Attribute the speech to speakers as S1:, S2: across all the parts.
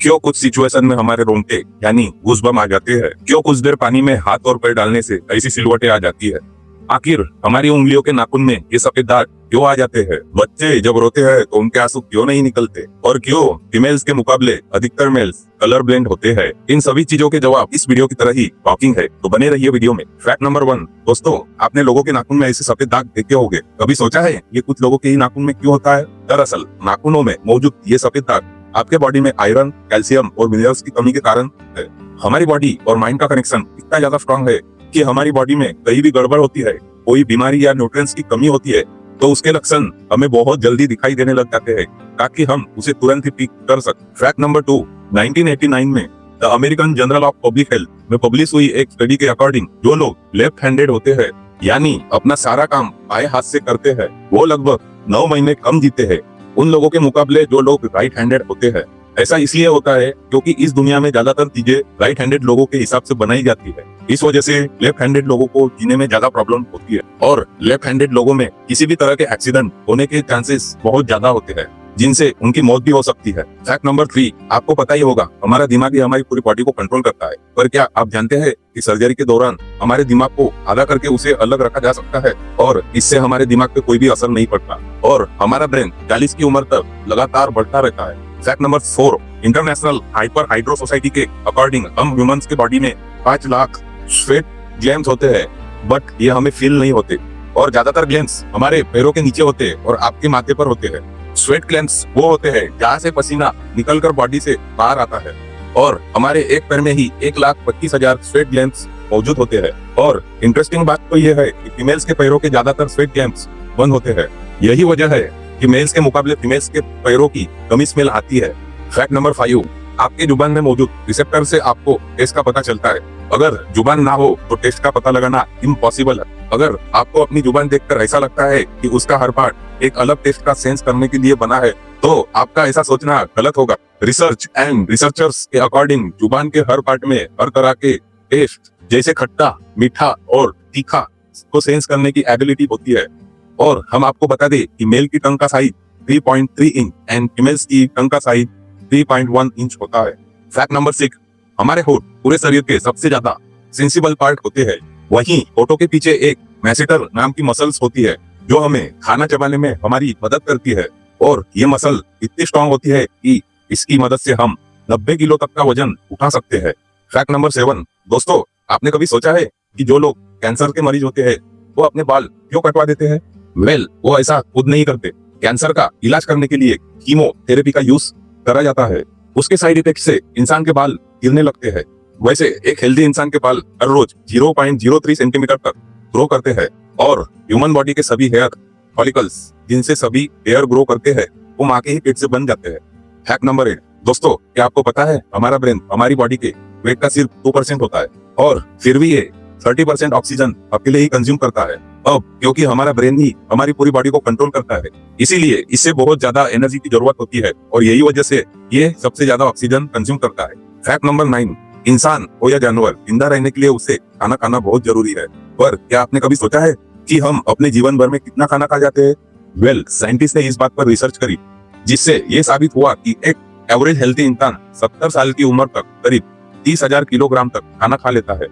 S1: क्यों कुछ सिचुएशन में हमारे रोंगटे यानी गूज़बम्प आ जाते हैं, क्यों कुछ देर पानी में हाथ और पैर डालने से ऐसी सिलवटें आ जाती है, आखिर हमारी उंगलियों के नाखून में ये सफेद दाग क्यों आ जाते हैं, बच्चे जब रोते हैं तो उनके आंसू क्यों नहीं निकलते, और क्यों फीमेल्स के मुकाबले अधिकतर मेल्स कलर ब्लेंड होते हैं। इन सभी चीजों के जवाब इस वीडियो की तरह ही शॉकिंग है, तो बने रहिए वीडियो में। फैक्ट नंबर 1, दोस्तों आपने लोगों के नाखून में ऐसे सफेद दाग देखे होंगे, कभी सोचा है ये कुछ लोगों के ही नाखून में क्यों होता है? दरअसल नाखूनों में मौजूद ये सफेद दाग आपके बॉडी में आयरन, कैल्शियम और मिनरल्स की कमी के कारण है। हमारी बॉडी और माइंड का कनेक्शन इतना ज्यादा स्ट्रॉन्ग है कि हमारी बॉडी में कहीं भी गड़बड़ होती है, कोई बीमारी या न्यूट्रिएंट्स की कमी होती है, तो उसके लक्षण हमें बहुत जल्दी दिखाई देने लग जाते हैं ताकि हम उसे तुरंत ही ठीक कर सकें। फैक्ट नंबर 2, 1989 में the American journal of public health में पब्लिश हुई एक स्टडी के अकॉर्डिंग जो लोग लेफ्ट हैंडेड होते हैं यानी अपना सारा काम बाएं हाथ से करते हैं, वो लगभग 9 महीने कम जीते हैं उन लोगों के मुकाबले जो लोग राइट हैंडेड होते हैं। ऐसा इसलिए होता है क्योंकि इस दुनिया में ज्यादातर चीजें राइट हैंडेड लोगों के हिसाब से बनाई जाती है, इस वजह से लेफ्ट हैंडेड लोगों को जीने में ज्यादा प्रॉब्लम होती है और लेफ्ट हैंडेड लोगों में किसी भी तरह के एक्सीडेंट होने के चांसेस बहुत ज्यादा होते हैं जिनसे उनकी मौत भी हो सकती है। फैक्ट नंबर 3, आपको पता ही होगा हमारा दिमाग ही हमारी पूरी बॉडी को कंट्रोल करता है, पर क्या आप जानते हैं कि सर्जरी के दौरान हमारे दिमाग को आधा करके उसे अलग रखा जा सकता है और इससे हमारे दिमाग पे कोई भी असर नहीं पड़ता और हमारा ब्रेन 40 की उम्र तक लगातार बढ़ता रहता है। Fact number 4, international hyper hydro society के अकॉर्डिंग हम ह्यूमंस के बॉडी में 5 लाख स्वेट ग्लैंड्स होते हैं, बट ये हमें फील नहीं होते और ज्यादातर ग्लैंड्स हमारे पैरों के नीचे होते हैं और आपके माथे पर होते हैं। स्वेट ग्लैंड्स वो होते हैं जहाँ से पसीना निकलकर बॉडी से बाहर आता है और हमारे एक पैर में ही 1,25,000 स्वेट ग्लैंड्स मौजूद होते हैं। और इंटरेस्टिंग बात तो ये है कि फीमेल्स के पैरों के ज्यादातर स्वेट ग्लैंड्स बंद होते हैं, यही वजह है कि मेल्स के मुकाबले फीमेल्स के पैरों की कमी स्मेल आती है। फैक्ट नंबर 5, आपके जुबान में मौजूद रिसेप्टर से आपको टेस्ट का पता चलता है, अगर जुबान ना हो तो टेस्ट का पता लगाना इम्पॉसिबल है। अगर आपको अपनी जुबान देखकर ऐसा लगता है कि उसका हर पार्ट एक अलग टेस्ट का सेंस करने के लिए बना है तो आपका ऐसा सोचना गलत होगा। रिसर्च एंड रिसर्चर्स के अकॉर्डिंग जुबान के हर पार्ट में हर तरह के टेस्ट जैसे खट्टा, मीठा और तीखा को सेंस करने की एबिलिटी होती है। और हम आपको बता दें कि मेल की टंग का साइज 3.3 इंच एंड फीमेल्स की टंग का साइज 3.1 इंच होता है। फैक्ट नंबर 6, हमारे होठ पूरे शरीर के सबसे ज्यादा सेंसिबल पार्ट होते हैं, वहीं होठों के पीछे एक मैसेटर नाम की मसल्स होती है जो हमें खाना चबाने में हमारी मदद करती है और ये मसल इतनी स्ट्रॉन्ग होती है कि इसकी मदद से हम 90 किलो तक का वजन उठा सकते हैं। फैक्ट नंबर 7, दोस्तों आपने कभी सोचा है कि जो लोग कैंसर के मरीज होते हैं वो अपने बाल क्यों कटवा देते हैं? वेल, वो ऐसा खुद नहीं करते। कैंसर का इलाज करने के लिए कीमोथेरेपी का यूज करा जाता है, उसके साइड इफेक्ट से इंसान के बाल गिरने लगते हैं। वैसे एक हेल्दी इंसान के बाल हर रोज 0.03 सेंटीमीटर तक ग्रो करते हैं और ह्यूमन बॉडी के सभी हेयर फॉलिकल्स जिनसे सभी हेयर ग्रो करते हैं वो माँ के ही पेट से बन जाते हैं। फैक्ट नंबर 8, दोस्तों क्या आपको पता है हमारा ब्रेन हमारी बॉडी के वेट का सिर्फ 2% होता है और फिर भी ये 30% ऑक्सीजन अकेले ही कंज्यूम करता है। अब क्योंकि हमारा ब्रेन ही हमारी पूरी बॉडी को कंट्रोल करता है इसीलिए इससे बहुत ज्यादा एनर्जी की जरूरत होती है और यही वजह से ये सबसे ज्यादा ऑक्सीजन कंज्यूम करता है। फैक्ट नंबर 9, इंसान हो या जानवर जिंदा रहने के लिए उसे खाना खाना बहुत जरूरी है, पर क्या आपने कभी सोचा है कि हम अपने जीवन भर में कितना खाना खा जाते हैं? वेल, साइंटिस्ट ने इस बात पर रिसर्च करी जिससे ये साबित हुआ कि एक एवरेज हेल्थी इंसान 70 साल की उम्र तक करीब 30,000 किलोग्राम तक खाना खा लेता है।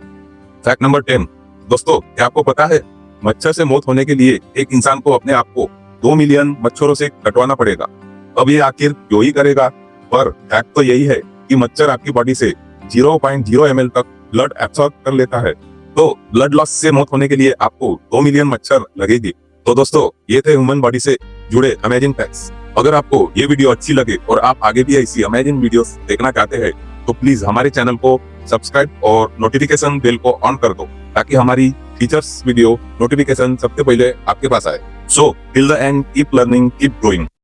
S1: फैक्ट नंबर 10, दोस्तों क्या आपको पता है मच्छर से मौत होने के लिए एक इंसान को अपने आप को 2 मिलियन मच्छरों से कटवाना पड़ेगा। अब ये आखिर क्यों ही करेगा? पर फैक्ट तो यही है कि मच्छर आपकी बॉडी से 0.0 ml तक ब्लड एब्सॉर्ब कर लेता है, तो ब्लड लॉस से मौत होने के लिए आपको 2 मिलियन मच्छर लगेगी। तो दोस्तों ये थे ह्यूमन बॉडी से जुड़े अमेजिंग फैक्ट्स। अगर आपको ये वीडियो अच्छी लगे और आप आगे भी ऐसी अमेजिंग वीडियोस देखना चाहते हैं तो प्लीज हमारे चैनल को सब्सक्राइब और नोटिफिकेशन बेल को ऑन कर दो ताकि हमारी फीचर्स वीडियो नोटिफिकेशन सबसे पहले आपके पास आए। So till the end keep learning, keep growing.